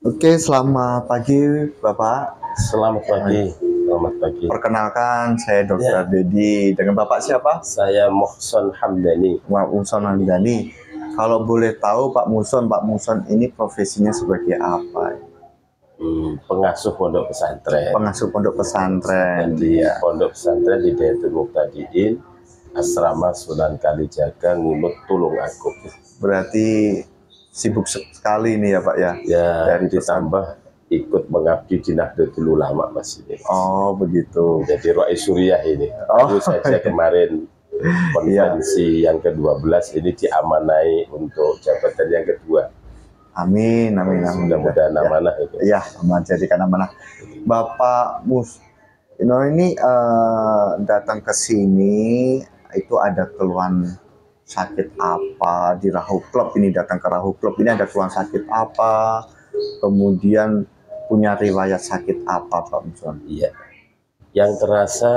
Oke, selamat pagi Bapak. Selamat pagi, selamat pagi. Perkenalkan, saya Dr. Ya, Dedi. Dengan Bapak siapa? saya Mohson Hamdani. Pak Muson Hamdani. Kalau boleh tahu Pak Muson ini profesinya sebagai apa? Pengasuh pondok pesantren. Pengasuh pondok pesantren. Di Ya. pondok pesantren di Dayatul Muqtadiin, Asrama Sunan Kalijaga, Ngunut Tulung Agung. Berarti sibuk sekali ini ya Pak ya? Ya, Dari ditambah ikut mengabdi di Nahdlatul Ulama Mas ini. Oh, begitu. Jadi Rois Suriah ini. Oh, Baru saja kemarin konferensi yang ke-12 ini diamanai untuk jabatan yang kedua. Amin, amin, amin. Mudah-mudahan amanah itu. Ya, aman jadikan amanah. Bapak ini datang ke sini itu ada keluhan sakit apa di Rahu Club ini, datang ke Rahu Club ini ada keluhan sakit apa, kemudian punya riwayat sakit apa Pak Muson? Iya, yang terasa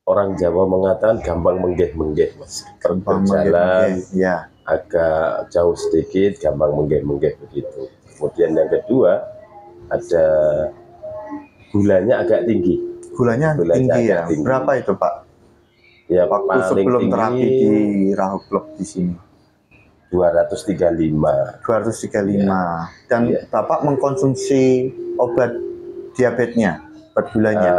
orang Jawa mengatakan gampang menggeh-menggeh Mas. Berjalan ya. agak jauh sedikit, gampang menggeh-menggeh begitu. Kemudian yang kedua, ada gulanya agak tinggi. Gulanya tinggi ya? Tinggi. Berapa itu Pak? Ya, waktu sebelum tinggi, terapi di Rahu Club di sini. 235. 235. Ya. Dan ya. Bapak mengkonsumsi obat diabetesnya, obat gulanya?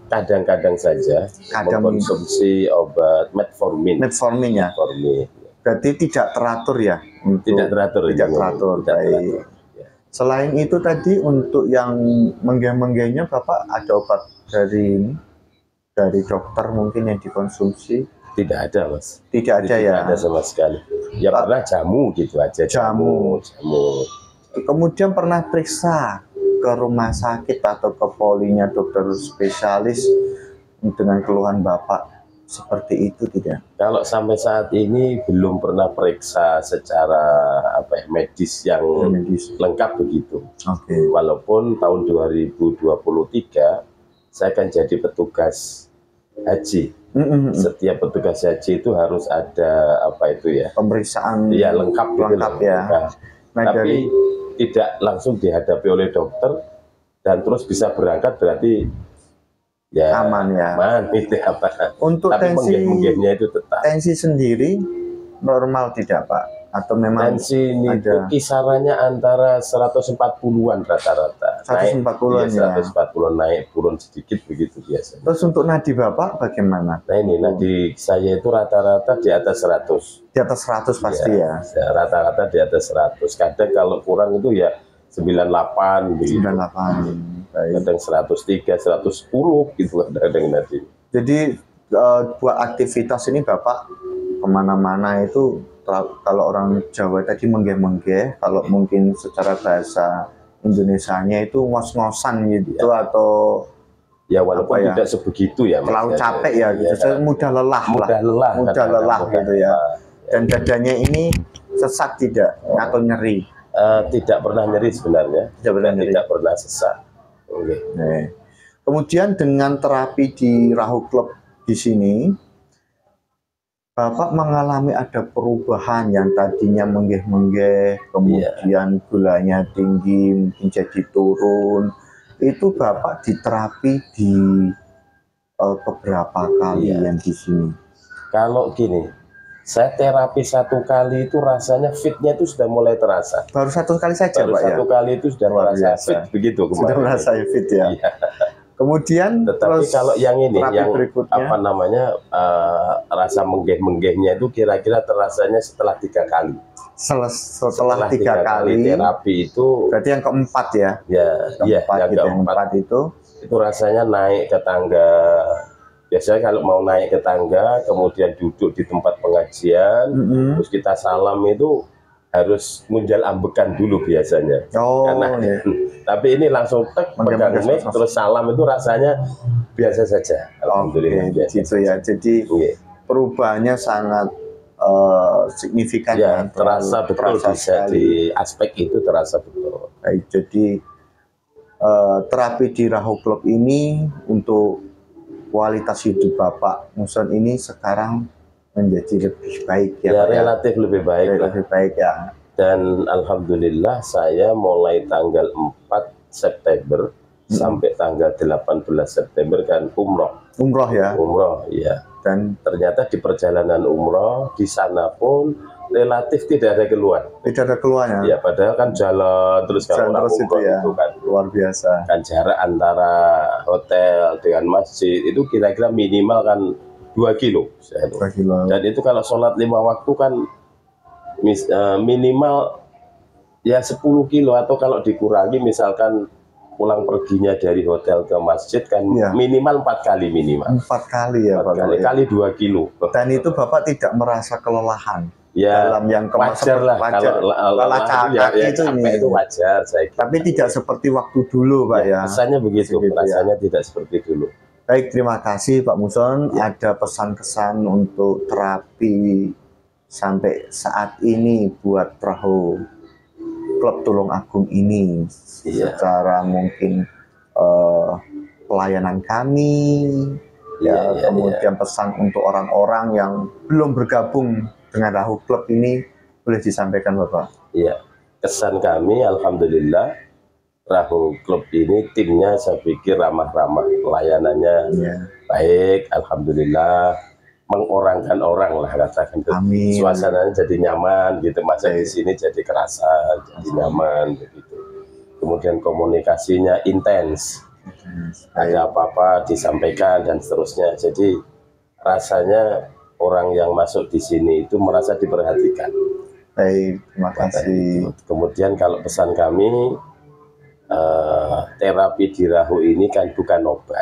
Kadang-kadang saja mengkonsumsi obat metformin. Metformin ya? Metformin. Berarti tidak teratur ya? Tidak teratur. Tidak teratur. Baik. Ya. Selain itu tadi untuk yang menggeh-menggehnya Bapak ada obat dari dokter mungkin yang dikonsumsi? Tidak ada Mas. Tidak ada ya? Tidak ada sama sekali. Ya pernah jamu gitu aja. Jamu. Kemudian pernah periksa ke rumah sakit atau ke polinya dokter spesialis dengan keluhan Bapak seperti itu tidak? Kalau sampai saat ini belum pernah periksa secara medis yang lengkap begitu. Walaupun tahun 2023 saya akan jadi petugas haji. Setiap petugas haji itu harus ada pemeriksaan ya lengkap gitu ya. Nah, tapi tidak langsung dihadapi oleh dokter dan terus bisa berangkat berarti ya aman ya. Aman itu apa. Untuk tapi menggeh-menggehnya itu tetap. Tensi sendiri normal tidak Pak? Atau memang tensi ini itu kisarannya antara 140-an rata-rata. 140-an ya. 140 naik turun sedikit begitu biasanya. Terus untuk nadi Bapak bagaimana? Nah ini nadi saya itu rata-rata di atas 100. Di atas 100 pasti ya. Rata-rata di atas 100. Kadang kalau kurang itu ya 98 gitu. 98. Baik. Kadang 103, 110 gitu kadang nadi. Jadi buat aktivitas ini Bapak kemana-mana itu kalau orang Jawa tadi menggeh-menggeh, kalau mungkin secara bahasa Indonesianya itu ngos-ngosan gitu ya. Atau ya walaupun tidak sebegitu ya terlalu capek ya gitu, mudah lelah gitu ya. Dan dadanya ini sesak tidak atau nyeri? Tidak pernah nyeri sebenarnya, tidak pernah sesak. Nah, kemudian dengan terapi di Rahu Club di sini Bapak mengalami ada perubahan yang tadinya menggeh-menggeh, kemudian gulanya tinggi, mungkin jadi turun. Itu Bapak diterapi di beberapa kali yang di sini. Kalau gini, saya terapi 1 kali itu rasanya fitnya itu sudah mulai terasa. Baru 1 kali saja Pak ya? 1 kali itu sudah merasa fit begitu kemarin. Sudah merasa fit ya. Kemudian tetapi kalau yang ini yang rasa menggeh-menggehnya itu kira-kira terasanya setelah 3 kali. Setelah 3 kali terapi itu berarti yang keempat ya? Yang keempat itu rasanya naik ke tangga. Biasanya kalau mau naik ke tangga kemudian duduk di tempat pengajian, terus kita salam itu harus munjal ambekan dulu biasanya. Tapi ini langsung pegang mic terus salam itu rasanya biasa saja. Alhamdulillah. Gitu ya. Jadi perubahannya sangat signifikan ya. Terasa betul bisa di aspek itu terasa betul. Baik, jadi terapi di Rahu Club ini untuk kualitas hidup Bapak Muson ini sekarang menjadi lebih baik ya relatif lebih baik ya. Dan alhamdulillah saya mulai tanggal 4 September sampai tanggal 18 September kan umroh. Umroh ya. Umroh, iya. Dan Ternyata di perjalanan umroh di sana pun relatif tidak ada keluhan. tidak ada keluarnya. Ya, padahal kan jalan terus kalau orang Terus itu umroh ya, itu kan luar biasa. kan jarak antara hotel dengan masjid itu kira-kira minimal kan 2 kilo. 2 kilo. Dan itu kalau sholat 5 waktu kan minimal ya 10 kilo, atau kalau dikurangi misalkan pulang perginya dari hotel ke masjid kan Iya. minimal 4 kali minimal. 4 kali ya 4 Pak. kali, kali 2 kilo. Dan itu Bapak tidak merasa kelelahan Ya, dalam yang wajar lah kalau lelah kaki itu capek ini. itu wajar saya kira. Tapi tidak seperti waktu dulu Pak ya. Rasanya begitu, Segitu ya. rasanya tidak seperti dulu. Baik, terima kasih Pak Muson. Ada pesan-kesan untuk terapi sampai saat ini buat perahu Klub Tulung Agung ini, secara mungkin pelayanan kami, kemudian pesan untuk orang-orang yang belum bergabung dengan Rahu Klub ini, boleh disampaikan Bapak? Iya, kesan kami alhamdulillah Rahu Klub ini timnya saya pikir ramah-ramah, pelayanannya baik, alhamdulillah, mengorangkan orang lah katakan. Amin. Suasananya jadi nyaman gitu, masa di sini jadi kerasa, jadi nyaman begitu. Kemudian komunikasinya intens, ada apa-apa disampaikan dan seterusnya. Jadi rasanya orang yang masuk di sini itu merasa diperhatikan. Baik, terima kasih. Kemudian kalau pesan kami, terapi di Rahu ini kan bukan obat.